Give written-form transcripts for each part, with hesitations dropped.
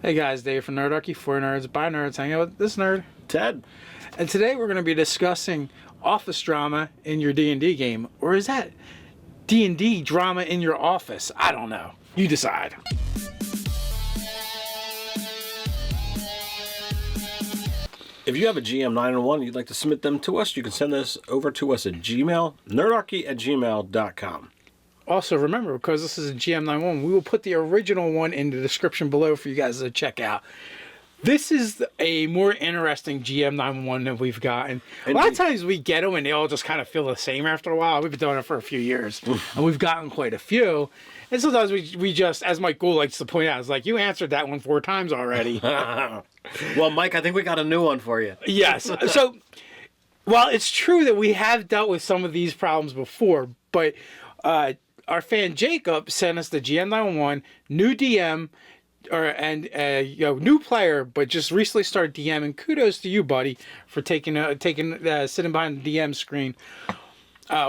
Hey guys, Dave from Nerdarchy, for nerds, by nerds, hanging out with this nerd. Ted. And today we're going to be discussing office drama in your D&D game. Or is that D&D drama in your office? I don't know. You decide. If you have a GM 901 and you'd like to submit them to us, you can send this over to us at Gmail, nerdarchy@gmail.com. Also, remember, because this is a GM91, we will put the original one in the description below for you guys to check out. This is a more interesting GM91 that we've gotten. A lot of times we get them and they all just kind of feel the same after a while. We've been doing it for a few years and we've gotten quite a few. And sometimes we just, as Mike Gould likes to point out, it's like, you answered that one 4 times already. Well, Mike, I think we got a new one for you. Yes. So, while it's true that we have dealt with some of these problems before, but our fan Jacob sent us the GM91, new DM, new player, but just recently started DMing. Kudos to you, buddy, for sitting behind the DM screen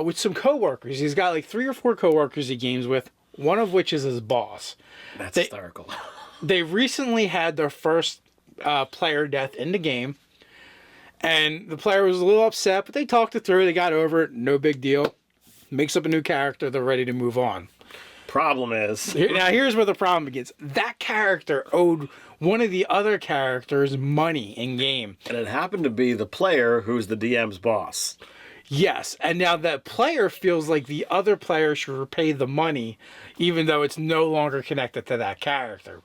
with some coworkers. He's got like 3 or 4 coworkers he games with, one of which is his boss. That's hysterical. They recently had their first player death in the game, and the player was a little upset, but they talked it through. They got over it. No big deal. Makes up a new character. They're ready to move on. Problem is... Now, here's where the problem begins. That character owed one of the other characters money in-game. And it happened to be the player who's the DM's boss. Yes, and now that player feels like the other player should repay the money, even though it's no longer connected to that character.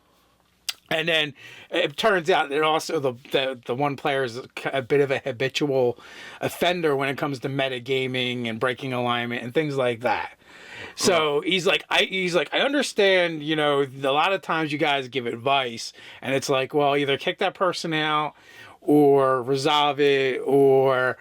And then it turns out that also the one player is a bit of a habitual offender when it comes to metagaming and breaking alignment and things like that. So he's like, I understand, a lot of times you guys give advice and it's like, well, either kick that person out or resolve it or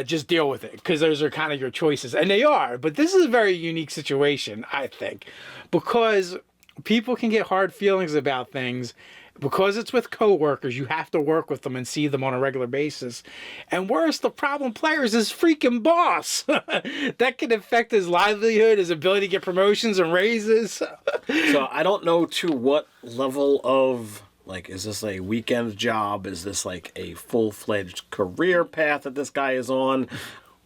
just deal with it, because those are kind of your choices. And they are. But this is a very unique situation, I think, because people can get hard feelings about things. Because it's with coworkers, you have to work with them and see them on a regular basis. And worse, the problem player is his freaking boss. That can affect his livelihood, his ability to get promotions and raises. So I don't know to what level of, is this a weekend job? Is this like a full-fledged career path that this guy is on?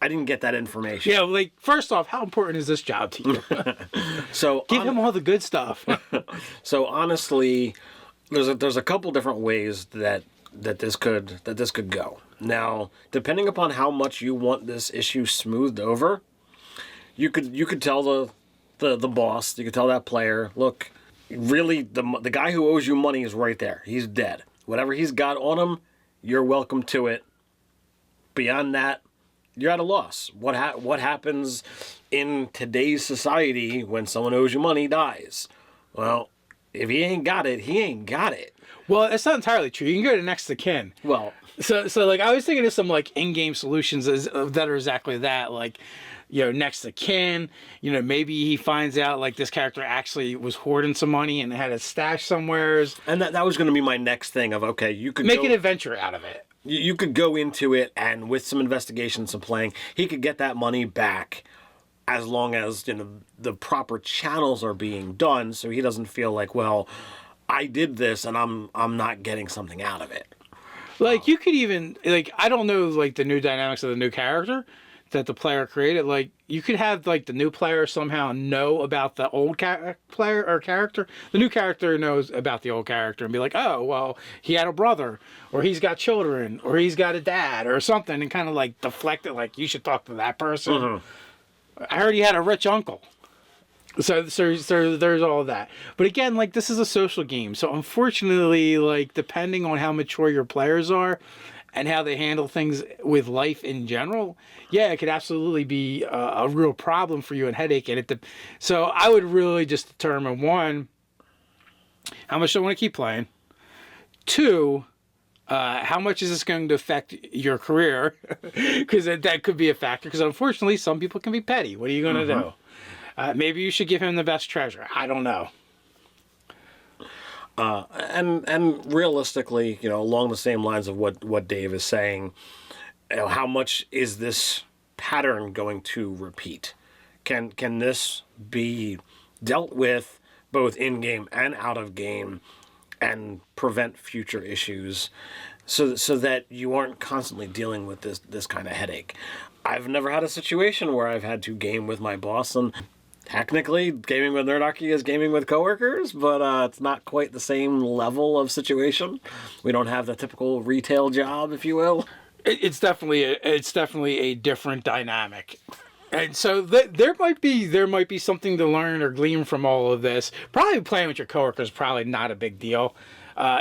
I didn't get that information. Yeah, first off, how important is this job to you? So give him all the good stuff. So honestly, there's a couple different ways that this could go. Now, depending upon how much you want this issue smoothed over, you could tell the boss, you could tell that player, look, really the guy who owes you money is right there. He's dead. Whatever he's got on him, you're welcome to it. Beyond that, you're at a loss. What happens in today's society when someone owes you money dies? Well, if he ain't got it, he ain't got it. Well, it's not entirely true. You can go to next to kin. Well, so I was thinking of some in-game solutions that are exactly that. Next to kin. Maybe he finds out this character actually was hoarding some money and had a stash somewheres. And that was going to be my next thing of, okay, you could make an adventure out of it. You could go into it, and with some investigation, some playing, he could get that money back as long as the proper channels are being done, so he doesn't feel like, well, I did this and I'm not getting something out of it. You could even I don't know the new dynamics of the new character that the player created. You could have the new player somehow know about the old player or character. The new character knows about the old character and be like, oh, well, he had a brother, or he's got children, or he's got a dad, or something, and kind of deflect it, you should talk to that person. Mm-hmm. I heard he had a rich uncle. So there's all of that. But again, this is a social game. So unfortunately, depending on how mature your players are and how they handle things with life in general, yeah, it could absolutely be a real problem for you and headache. So I would really just determine, 1, how much do I want to keep playing? 2, how much is this going to affect your career? Because that could be a factor. Because unfortunately, some people can be petty. What are you going to do? Maybe you should give him the best treasure. I don't know. And realistically, along the same lines of what Dave is saying, how much is this pattern going to repeat? Can this be dealt with both in game and out of game and prevent future issues, so that you aren't constantly dealing with this kind of headache. I've never had a situation where I've had to game with my boss, and technically gaming with Nerdarchy is gaming with coworkers, but it's not quite the same level of situation. We don't have the typical retail job, if you will. It's definitely a different dynamic. And so there might be something to learn or glean from all of this. Probably playing with your coworkers is probably not a big deal.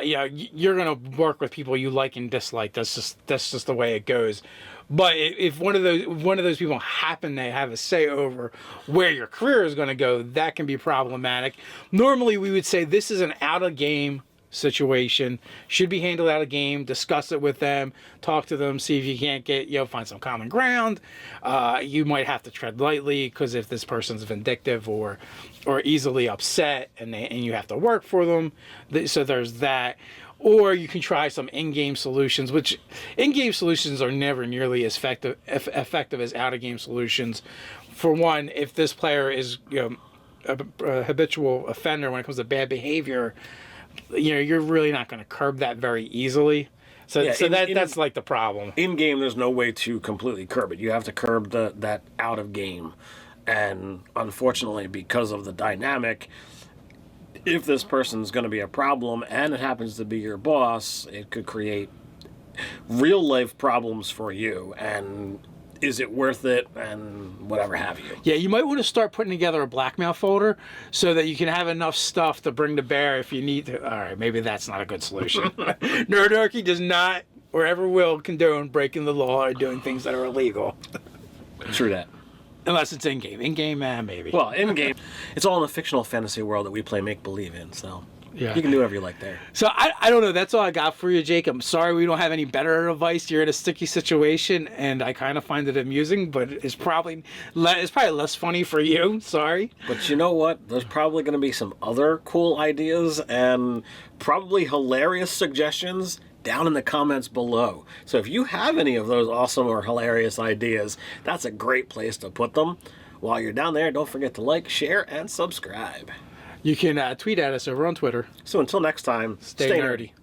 You're gonna work with people you like and dislike. That's just the way it goes. But if one of those people happen to have a say over where your career is going to go, that can be problematic. Normally, we would say this is an out of game situation, should be handled out of game. Discuss it with them, talk to them, see if you can't find some common ground. You might have to tread lightly, because if this person's vindictive or easily upset, and you have to work for them, so there's that. Or you can try some in-game solutions, which in-game solutions are never nearly as effective as out-of-game solutions. For one, if this player is a habitual offender when it comes to bad behavior, you're really not going to curb that very easily. That's like the problem. In-game, there's no way to completely curb it. You have to curb that out-of-game. And unfortunately, because of the dynamic, if this person's going to be a problem and it happens to be your boss, it could create real life problems for you. And is it worth it, and whatever have you. Yeah, you might want to start putting together a blackmail folder so that you can have enough stuff to bring to bear if you need to. All right, maybe that's not a good solution. Nerdarchy does not or ever will condone breaking the law or doing things that are illegal. True that. Unless it's in-game. In-game, maybe. Well, in-game, it's all in the fictional fantasy world that we play make-believe in, so yeah, you can do whatever you like there. So I don't know. That's all I got for you, Jake. I'm sorry we don't have any better advice. You're in a sticky situation, and I kind of find it amusing, but it's probably less funny for you. Sorry. But you know what? There's probably going to be some other cool ideas and probably hilarious suggestions down in the comments below. So if you have any of those awesome or hilarious ideas, that's a great place to put them. While you're down there, don't forget to like, share, and subscribe. You can tweet at us over on Twitter. So until next time, stay nerdy.